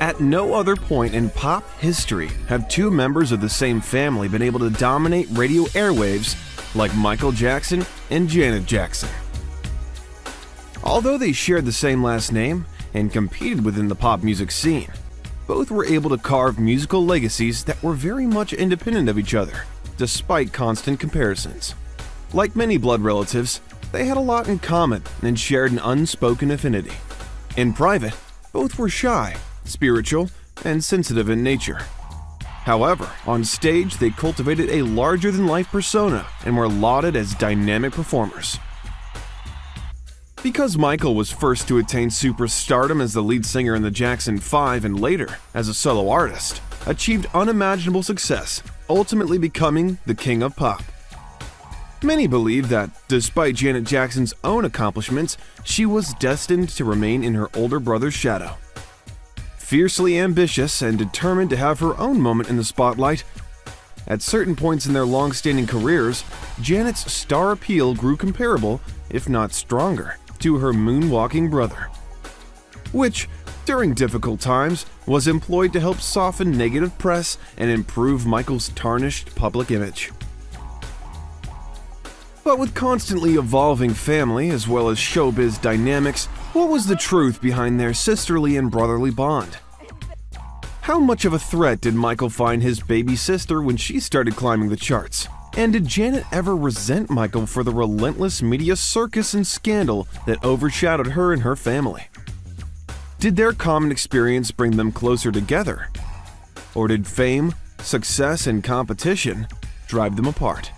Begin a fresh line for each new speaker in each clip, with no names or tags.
At no other point in pop history have two members of the same family been able to dominate radio airwaves like Michael Jackson and Janet Jackson. Although they shared the same last name and competed within the pop music scene, both were able to carve musical legacies that were very much independent of each other, despite constant comparisons. Like many blood relatives, they had a lot in common and shared an unspoken affinity. In private, both were shy, spiritual, and sensitive in nature. However, on stage they cultivated a larger-than-life persona and were lauded as dynamic performers. Because Michael was first to attain superstardom as the lead singer in the Jackson 5 and later as a solo artist, achieved unimaginable success, ultimately becoming the king of pop. Many believe that, despite Janet Jackson's own accomplishments, she was destined to remain in her older brother's shadow. Fiercely ambitious and determined to have her own moment in the spotlight, at certain points in their long-standing careers, Janet's star appeal grew comparable, if not stronger, to her moonwalking brother, which, during difficult times, was employed to help soften negative press and improve Michael's tarnished public image. But with constantly evolving family as well as showbiz dynamics, what was the truth behind their sisterly and brotherly bond? How much of a threat did Michael find his baby sister when she started climbing the charts? And did Janet ever resent Michael for the relentless media circus and scandal that overshadowed her and her family? Did their common experience bring them closer together? Or did fame, success, and competition drive them apart?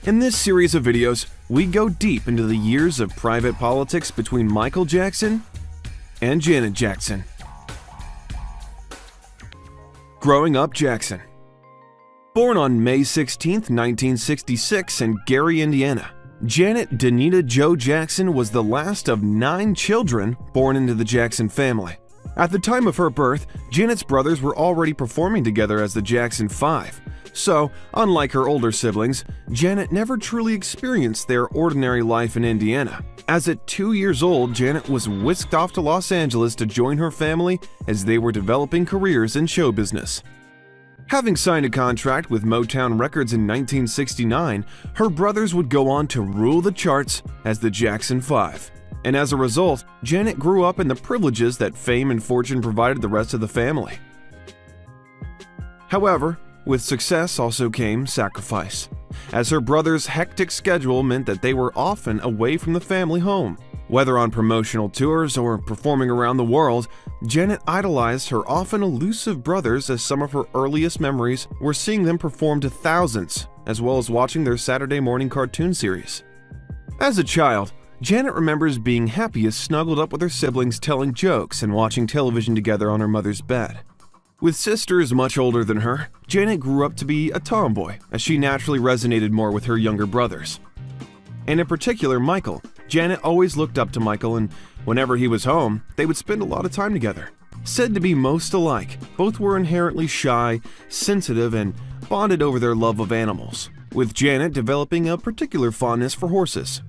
In this series of videos, we go deep into the years of private politics between Michael Jackson and Janet Jackson. Growing up Jackson. Born on May 16, 1966 in Gary, Indiana, Janet Danita Jo Jackson was the last of 9 children born into the Jackson family. At the time of her birth, Janet's brothers were already performing together as the Jackson 5. So, unlike her older siblings, Janet never truly experienced their ordinary life in Indiana. As at 2 years old, Janet was whisked off to Los Angeles to join her family as they were developing careers in show business. Having signed a contract with Motown Records in 1969, her brothers would go on to rule the charts as the Jackson 5. And as a result, Janet grew up in the privileges that fame and fortune provided the rest of the family. However, with success also came sacrifice, as her brothers' hectic schedule meant that they were often away from the family home. Whether on promotional tours or performing around the world, Janet idolized her often elusive brothers, as some of her earliest memories were seeing them perform to thousands, as well as watching their Saturday morning cartoon series. As a child, Janet remembers being happiest snuggled up with her siblings, telling jokes and watching television together on her mother's bed. With sisters much older than her, Janet grew up to be a tomboy, as she naturally resonated more with her younger brothers. And in particular, Michael. Janet always looked up to Michael, and whenever he was home, they would spend a lot of time together. Said to be most alike, both were inherently shy, sensitive, and bonded over their love of animals, with Janet developing a particular fondness for horses.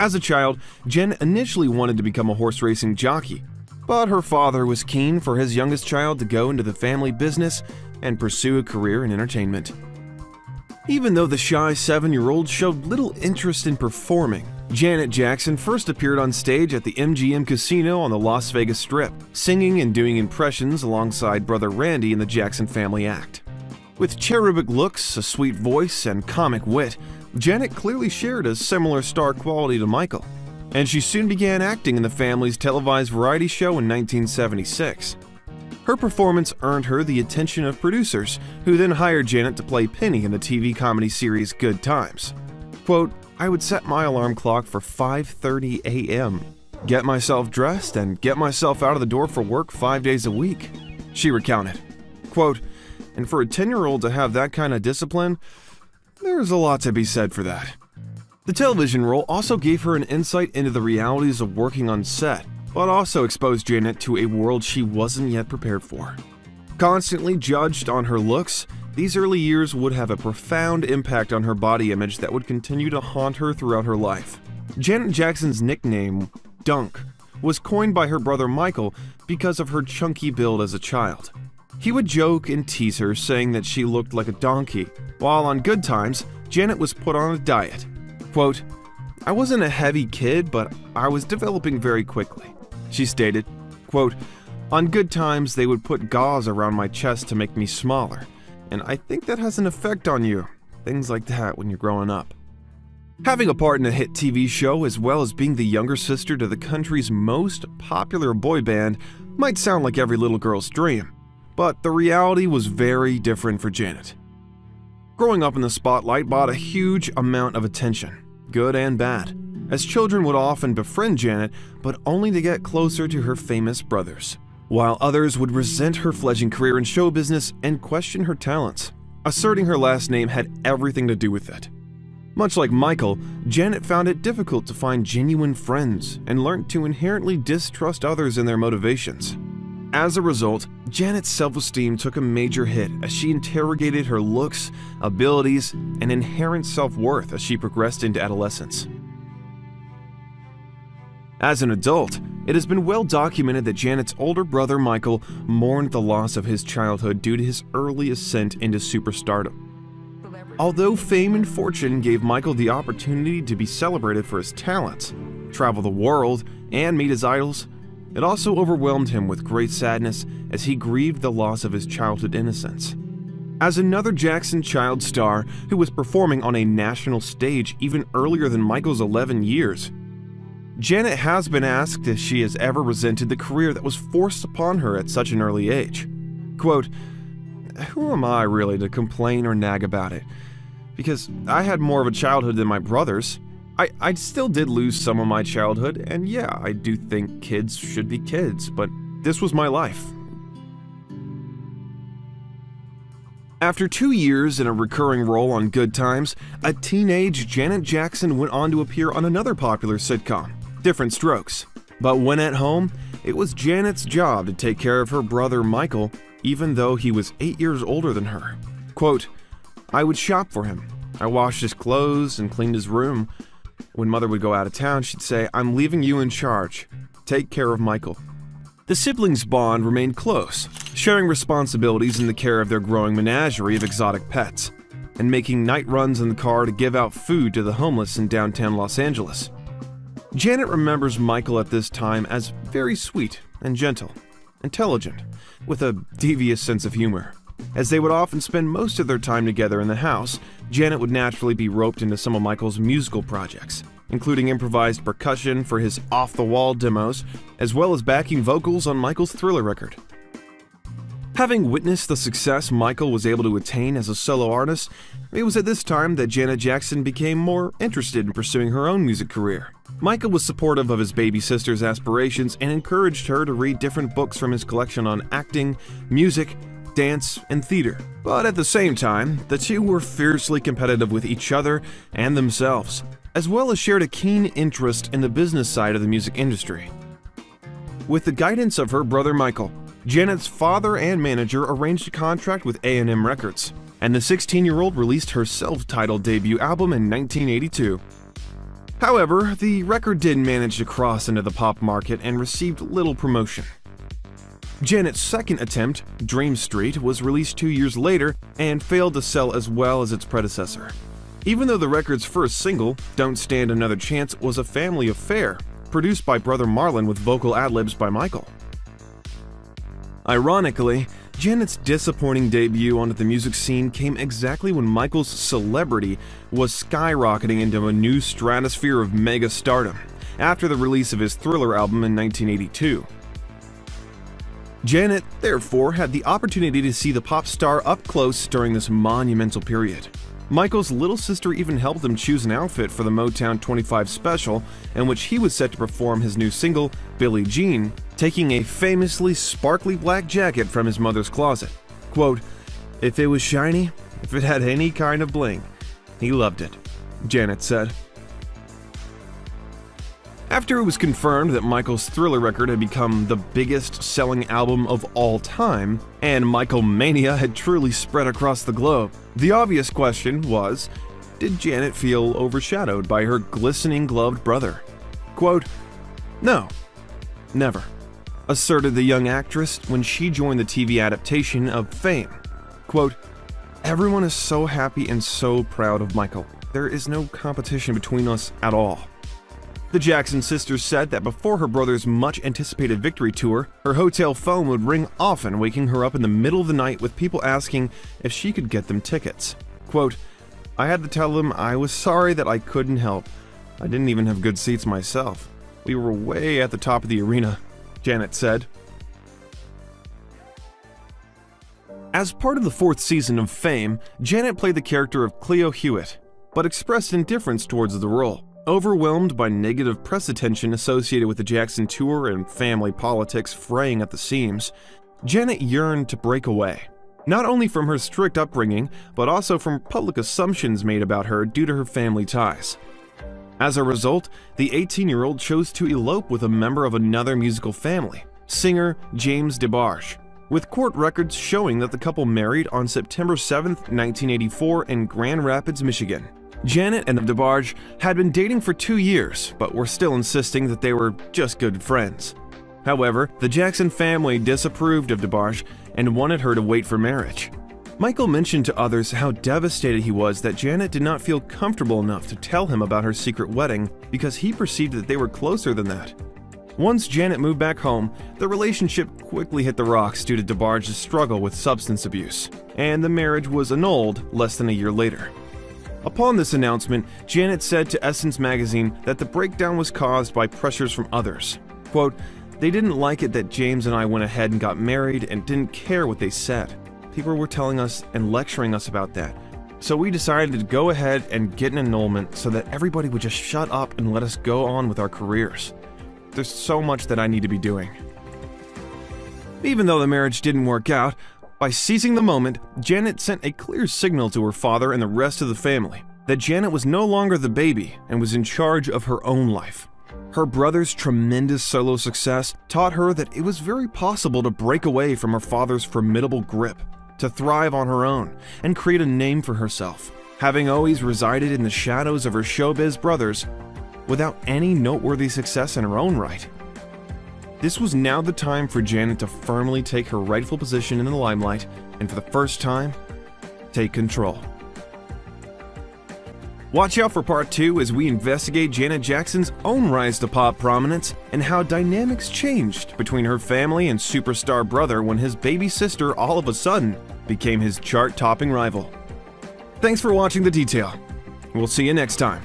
As a child, Janet initially wanted to become a horse racing jockey, but her father was keen for his youngest child to go into the family business and pursue a career in entertainment. Even though the shy 7-year-old showed little interest in performing, Janet Jackson first appeared on stage at the MGM Casino on the Las Vegas Strip, singing and doing impressions alongside brother Randy in the Jackson Family Act. With cherubic looks, a sweet voice, and comic wit, Janet clearly shared a similar star quality to Michael, and she soon began acting in the family's televised variety show in 1976. Her performance earned her the attention of producers, who then hired Janet to play Penny in the TV comedy series Good Times. Quote, "I would set my alarm clock for 5:30 a.m., get myself dressed, and get myself out of the door for work 5 days a week," she recounted. Quote, "And for a 10-year-old to have that kind of discipline, there's a lot to be said for that." The television role also gave her an insight into the realities of working on set, but also exposed Janet to a world she wasn't yet prepared for. Constantly judged on her looks, these early years would have a profound impact on her body image that would continue to haunt her throughout her life. Janet Jackson's nickname, Dunk, was coined by her brother Michael because of her chunky build as a child. He would joke and tease her, saying that she looked like a donkey, while on good times, Janet was put on a diet. Quote, "I wasn't a heavy kid, but I was developing very quickly," she stated. Quote, "On good times, they would put gauze around my chest to make me smaller, and I think that has an effect on you. Things like that when you're growing up." Having a part in a hit TV show as well as being the younger sister to the country's most popular boy band might sound like every little girl's dream, but the reality was very different for Janet. Growing up in the spotlight brought a huge amount of attention, good and bad, as children would often befriend Janet, but only to get closer to her famous brothers, while others would resent her fledgling career in show business and question her talents. Asserting her last name had everything to do with it. Much like Michael, Janet found it difficult to find genuine friends and learned to inherently distrust others and their motivations. As a result, Janet's self-esteem took a major hit as she interrogated her looks, abilities, and inherent self-worth as she progressed into adolescence. As an adult, it has been well documented that Janet's older brother Michael mourned the loss of his childhood due to his early ascent into superstardom. Although fame and fortune gave Michael the opportunity to be celebrated for his talents, travel the world, and meet his idols, it also overwhelmed him with great sadness as he grieved the loss of his childhood innocence. As another Jackson child star who was performing on a national stage even earlier than Michael's 11 years, Janet has been asked if she has ever resented the career that was forced upon her at such an early age. Quote, "Who am I really to complain or nag about it? Because I had more of a childhood than my brothers. I still did lose some of my childhood, and yeah, I do think kids should be kids, but this was my life." After 2 years in a recurring role on Good Times, a teenage Janet Jackson went on to appear on another popular sitcom, Different Strokes. But when at home, it was Janet's job to take care of her brother Michael, even though he was 8 years older than her. Quote, "I would shop for him. I washed his clothes and cleaned his room. When Mother would go out of town, she'd say, 'I'm leaving you in charge. Take care of Michael.'" The siblings' bond remained close, sharing responsibilities in the care of their growing menagerie of exotic pets, and making night runs in the car to give out food to the homeless in downtown Los Angeles. Janet remembers Michael at this time as very sweet and gentle, intelligent, with a devious sense of humor. As they would often spend most of their time together in the house, Janet would naturally be roped into some of Michael's musical projects, including improvised percussion for his off-the-wall demos, as well as backing vocals on Michael's Thriller record. Having witnessed the success Michael was able to attain as a solo artist, it was at this time that Janet Jackson became more interested in pursuing her own music career. Michael was supportive of his baby sister's aspirations and encouraged her to read different books from his collection on acting, music, dance, and theater. But at the same time, the two were fiercely competitive with each other and themselves, as well as shared a keen interest in the business side of the music industry. With the guidance of her brother Michael, Janet's father and manager arranged a contract with A&M Records, and the 16-year-old released her self-titled debut album in 1982. However, the record didn't manage to cross into the pop market and received little promotion. Janet's second attempt, Dream Street, was released 2 years later and failed to sell as well as its predecessor. Even though the record's first single, Don't Stand Another Chance, was a family affair, produced by brother Marlon with vocal ad-libs by Michael. Ironically, Janet's disappointing debut onto the music scene came exactly when Michael's celebrity was skyrocketing into a new stratosphere of mega stardom, after the release of his Thriller album in 1982. Janet, therefore, had the opportunity to see the pop star up close during this monumental period. Michael's little sister even helped him choose an outfit for the Motown 25 special, in which he was set to perform his new single, Billie Jean, taking a famously sparkly black jacket from his mother's closet. Quote, "If it was shiny, if it had any kind of bling, he loved it," Janet said. After it was confirmed that Michael's Thriller record had become the biggest-selling album of all time, and Michael mania had truly spread across the globe, the obvious question was, did Janet feel overshadowed by her glistening-gloved brother? Quote, "No. never," asserted the young actress when she joined the TV adaptation of Fame. Quote, "Everyone is so happy and so proud of Michael. There is no competition between us at all." The Jackson sisters said that before her brother's much-anticipated victory tour, her hotel phone would ring often, waking her up in the middle of the night with people asking if she could get them tickets. Quote, "I had to tell them I was sorry that I couldn't help. I didn't even have good seats myself. We were way at the top of the arena," Janet said. As part of the 4th season of Fame, Janet played the character of Cleo Hewitt, but expressed indifference towards the role. Overwhelmed by negative press attention associated with the Jackson tour and family politics fraying at the seams, Janet yearned to break away, not only from her strict upbringing, but also from public assumptions made about her due to her family ties. As a result, the 18-year-old chose to elope with a member of another musical family, singer James DeBarge, with court records showing that the couple married on September 7, 1984 in Grand Rapids, Michigan. Janet and DeBarge had been dating for 2 years, but were still insisting that they were just good friends. However, the Jackson family disapproved of DeBarge and wanted her to wait for marriage. Michael mentioned to others how devastated he was that Janet did not feel comfortable enough to tell him about her secret wedding because he perceived that they were closer than that. Once Janet moved back home, the relationship quickly hit the rocks due to DeBarge's struggle with substance abuse, and the marriage was annulled less than a year later. Upon this announcement, Janet said to Essence magazine that the breakdown was caused by pressures from others. Quote, "They didn't like it that James and I went ahead and got married and didn't care what they said. People were telling us and lecturing us about that. So we decided to go ahead and get an annulment so that everybody would just shut up and let us go on with our careers. There's so much that I need to be doing." Even though the marriage didn't work out, by seizing the moment, Janet sent a clear signal to her father and the rest of the family that Janet was no longer the baby and was in charge of her own life. Her brother's tremendous solo success taught her that it was very possible to break away from her father's formidable grip, to thrive on her own, and create a name for herself, having always resided in the shadows of her showbiz brothers without any noteworthy success in her own right. This was now the time for Janet to firmly take her rightful position in the limelight and, for the first time, take control. Watch out for Part 2 as we investigate Janet Jackson's own rise to pop prominence and how dynamics changed between her family and superstar brother when his baby sister all of a sudden became his chart-topping rival. Thanks for watching The Detail. We'll see you next time.